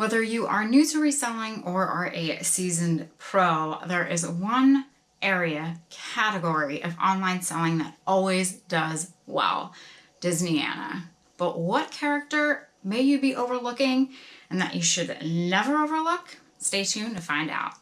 Whether you are new to reselling or are a seasoned pro, there is one category of online selling that always does well: Disneyana. But what character may you be overlooking and that you should never overlook? Stay tuned to find out.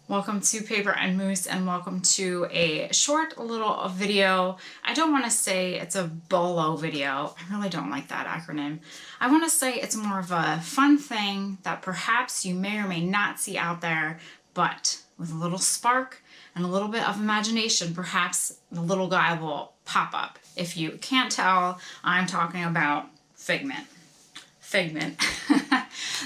Welcome to Paper and Moose, and welcome to a short little video. I don't want to say it's a BOLO video. I really don't like that acronym. I want to say it's more of a fun thing that perhaps you may or may not see out there, but with a little spark and a little bit of imagination, perhaps the little guy will pop up. If you can't tell, I'm talking about Figment.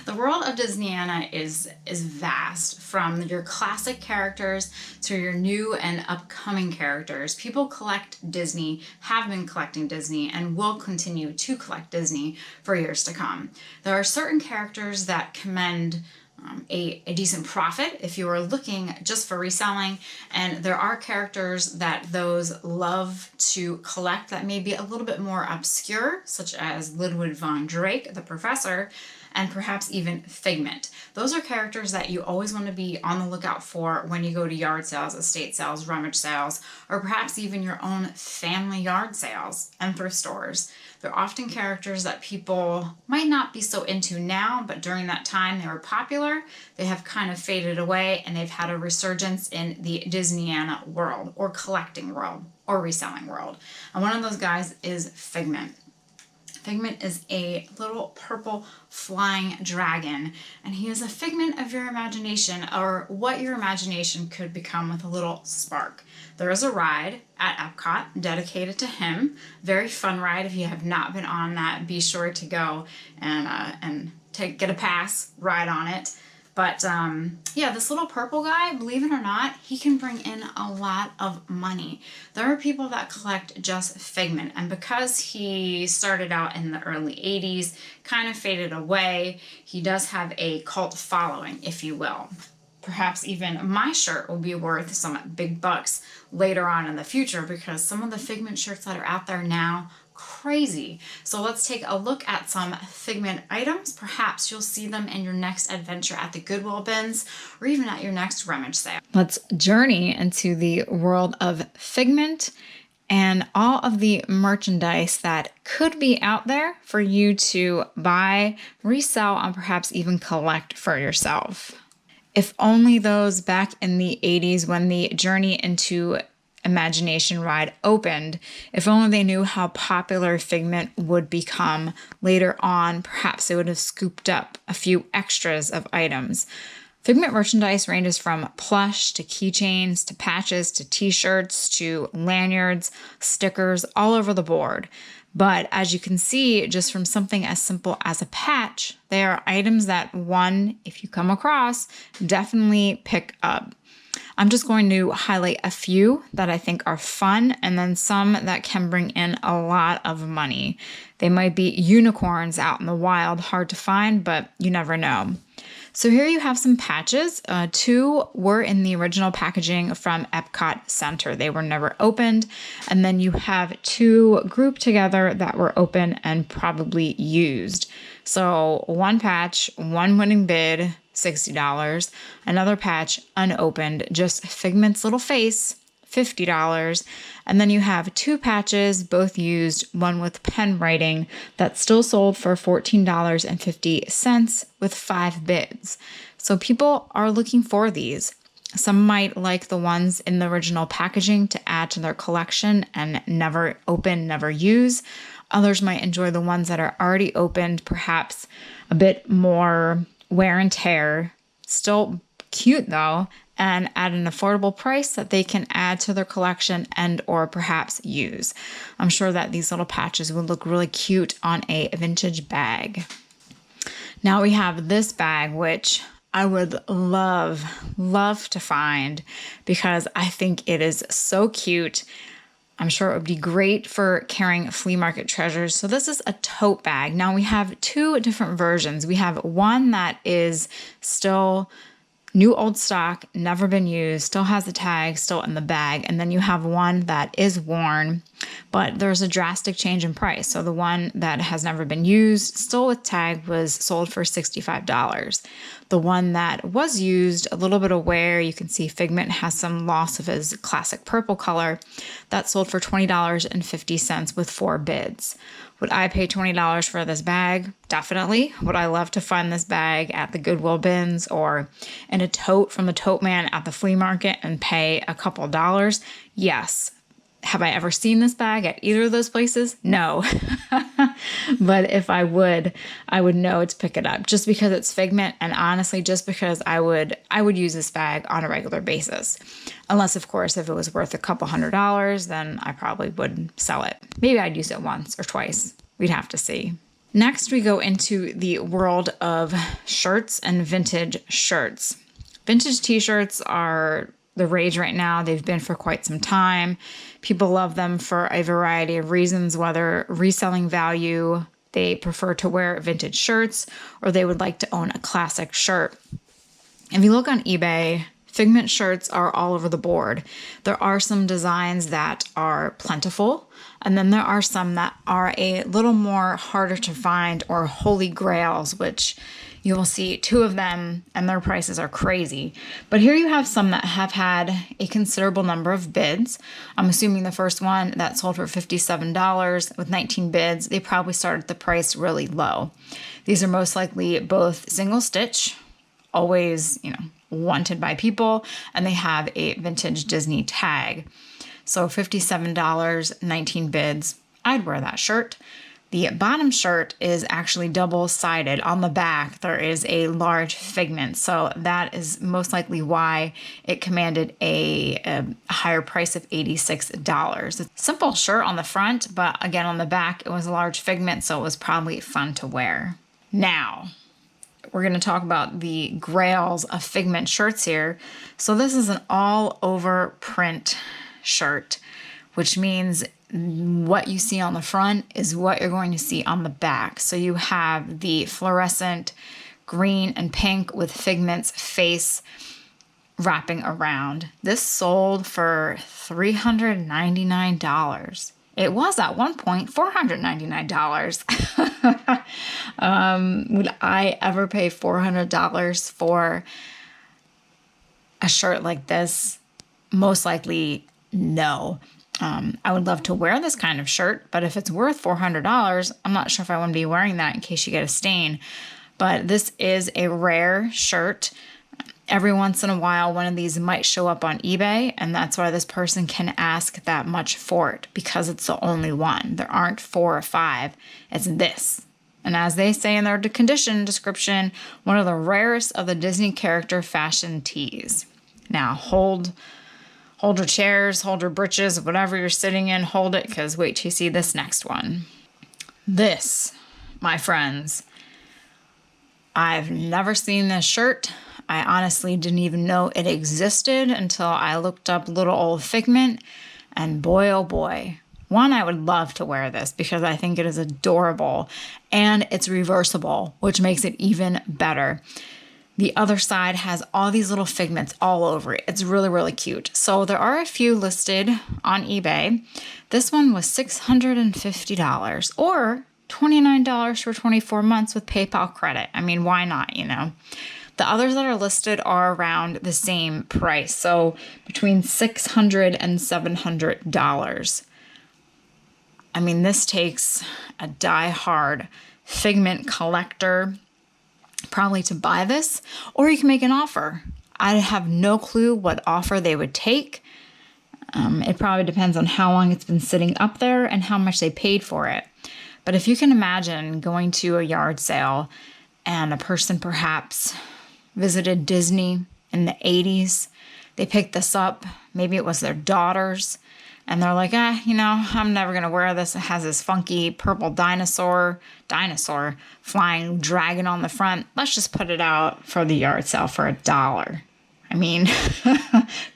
The world of Disneyana is vast, from your classic characters to your new and upcoming characters. People collect Disney, have been collecting Disney, and will continue to collect Disney for years to come. There are certain characters that commend a decent profit if you are looking just for reselling, and there are characters that those love to collect that may be a little bit more obscure, such as Ludwig von Drake, the Professor, and perhaps even Figment. Those are characters that you always want to be on the lookout for when you go to yard sales, estate sales, rummage sales, or perhaps even your own family yard sales and thrift stores. They're often characters that people might not be so into now, but during that time they were popular. They have kind of faded away, and they've had a resurgence in the Disneyana world, or collecting world, or reselling world. And one of those guys is Figment. Figment is a little purple flying dragon, and he is a figment of your imagination, or what your imagination could become with a little spark. There is a ride at Epcot dedicated to him. Very fun ride. If you have not been on that, be sure to go and get a pass, ride on it. But yeah, this little purple guy, believe it or not, he can bring in a lot of money. There are people that collect just Figment, and because he started out in the early 80s, kind of faded away, he does have a cult following, if you will. Perhaps even my shirt will be worth some big bucks later on in the future, because some of the Figment shirts that are out there now, crazy. So let's take a look at some Figment items. Perhaps you'll see them in your next adventure at the Goodwill bins, or even at your next rummage sale. Let's journey into the world of Figment and all of the merchandise that could be out there for you to buy, resell, and perhaps even collect for yourself. If only those back in the 80s, when the Journey into Imagination ride opened, if only they knew how popular Figment would become later on, perhaps they would have scooped up a few extras of items. Figment merchandise ranges from plush to keychains to patches to t-shirts to lanyards, stickers, all over the board. But as you can see, just from something as simple as a patch, they are items that one, if you come across, definitely pick up. I'm just going to highlight a few that I think are fun, and then some that can bring in a lot of money. They might be unicorns out in the wild, hard to find, but you never know. So here you have some patches. Two were in the original packaging from Epcot Center. They were never opened. And then you have two grouped together that were open and probably used. So one patch, one winning bid, $60. Another patch, unopened, just Figment's little face, $50. And then you have two patches, both used, one with pen writing, that still sold for $14.50 with 5 bids. So people are looking for these. Some might like the ones in the original packaging to add to their collection and never open, never use. Others might enjoy the ones that are already opened, perhaps a bit more wear and tear, still cute though, and at an affordable price that they can add to their collection and or perhaps use. I'm sure that these little patches would look really cute on a vintage bag. Now we have this bag, which I would love to find, because I think it is so cute. I'm sure it would be great for carrying flea market treasures. So this is a tote bag. Now we have two different versions. We have one that is still new old stock, never been used, still has the tag, still in the bag. And then you have one that is worn. But there's a drastic change in price. So the one that has never been used, still with tag, was sold for $65. The one that was used, a little bit of wear, you can see Figment has some loss of his classic purple color, that sold for $20.50 with 4 bids. Would I pay $20 for this bag? Definitely. Would I love to find this bag at the Goodwill bins or in a tote from the tote man at the flea market and pay a couple dollars? Yes. Have I ever seen this bag at either of those places? No. But if I would know to pick it up just because it's Figment, and honestly, just because I would use this bag on a regular basis. Unless, of course, if it was worth a couple $100, then I probably would sell it. Maybe I'd use it once or twice. We'd have to see. Next, we go into the world of shirts and vintage shirts. Vintage t-shirts are the rage right now. They've been for quite some time. People love them for a variety of reasons, whether reselling value, they prefer to wear vintage shirts, or they would like to own a classic shirt. If you look on eBay, Figment shirts are all over the board. There are some designs that are plentiful, and then there are some that are a little more harder to find, or holy grails, which you will see 2 of them and their prices are crazy. But here you have some that have had a considerable number of bids. I'm assuming the first one that sold for $57 with 19 bids, they probably started the price really low. These are most likely both single stitch, always, wanted by people, and they have a vintage Disney tag. So $57, 19 bids, I'd wear that shirt. The bottom shirt is actually double-sided. On the back, there is a large Figment, so that is most likely why it commanded a higher price of $86. It's a simple shirt on the front, but again, on the back, it was a large Figment, so it was probably fun to wear. Now, we're going to talk about the grails of Figment shirts here. So this is an all-over print shirt, which means what you see on the front is what you're going to see on the back. So you have the fluorescent green and pink with Figment's face wrapping around. This sold for $399. It was at one point $499. Would I ever pay $400 for a shirt like this? Most likely, no. I would love to wear this kind of shirt, but if it's worth $400, I'm not sure if I want to be wearing that in case you get a stain. But this is a rare shirt. Every once in a while, one of these might show up on eBay, and that's why this person can ask that much for it, because it's the only one. There aren't 4 or 5. It's this. And as they say in their condition description, one of the rarest of the Disney character fashion tees. Now, hold your chairs, hold your britches, whatever you're sitting in, hold it, because wait till you see this next one. This, my friends, I've never seen this shirt. I honestly didn't even know it existed until I looked up little old Figment, and boy, oh boy. One, I would love to wear this because I think it is adorable, and it's reversible, which makes it even better. The other side has all these little Figments all over it. It's really, really cute. So there are a few listed on eBay. This one was $650 or $29 for 24 months with PayPal credit. I mean, why not, The others that are listed are around the same price. So between $600 and $700. I mean, this takes a die-hard Figment collector probably to buy this, or you can make an offer. I have no clue what offer they would take. It probably depends on how long it's been sitting up there and how much they paid for it. But if you can imagine going to a yard sale and a person perhaps visited Disney in the 80s, they picked this up, maybe it was their daughters, and they're like, I'm never going to wear this. It has this funky purple dinosaur flying dragon on the front. Let's just put it out for the yard sale for $1. I mean,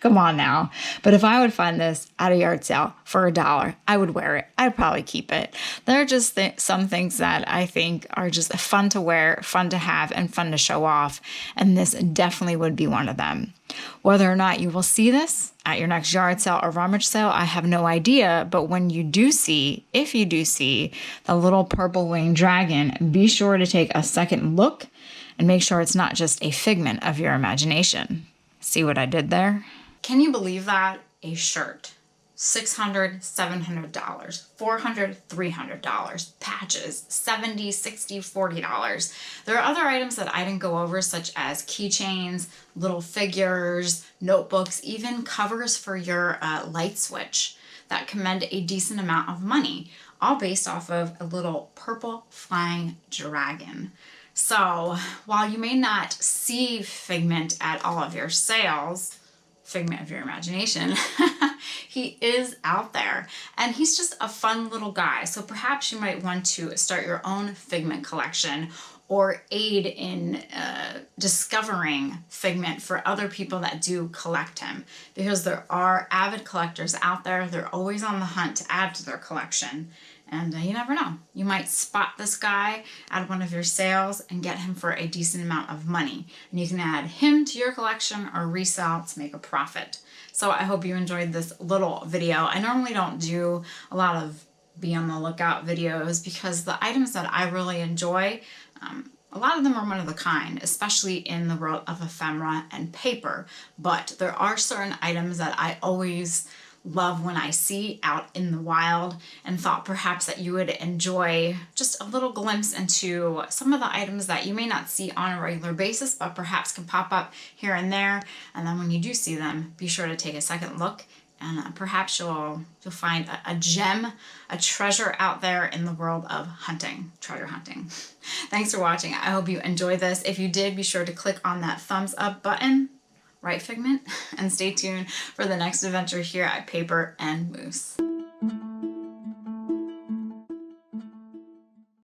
come on now. But if I would find this at a yard sale for $1, I would wear it. I'd probably keep it. There are just some things that I think are just fun to wear, fun to have, and fun to show off. And this definitely would be one of them. Whether or not you will see this at your next yard sale or rummage sale, I have no idea. But when you do see, if you do see the little purple winged dragon, be sure to take a second look and make sure it's not just a figment of your imagination. See what I did there? Can you believe that? A shirt. $600, $700, $400, $300, patches, $70, $60, $40. There are other items that I didn't go over, such as keychains, little figures, notebooks, even covers for your light switch that command a decent amount of money, all based off of a little purple flying dragon. So while you may not see Figment at all of your sales, figment of your imagination, he is out there and he's just a fun little guy. So perhaps you might want to start your own Figment collection or aid in discovering Figment for other people that do collect him, because there are avid collectors out there. They're always on the hunt to add to their collection. And you never know. You might spot this guy at one of your sales and get him for a decent amount of money. And you can add him to your collection or resell to make a profit. So I hope you enjoyed this little video. I normally don't do a lot of be on the lookout videos because the items that I really enjoy, a lot of them are one of a kind, especially in the world of ephemera and paper. But there are certain items that I always love when I see out in the wild, and thought perhaps that you would enjoy just a little glimpse into some of the items that you may not see on a regular basis, but perhaps can pop up here and there. And then when you do see them, be sure to take a second look, and perhaps you'll find a gem, a treasure out there in the world of hunting, treasure hunting. Thanks for watching. I hope you enjoyed this. If you did, be sure to click on that thumbs up button, right, Figment? And stay tuned for the next adventure here at Paper and Moose.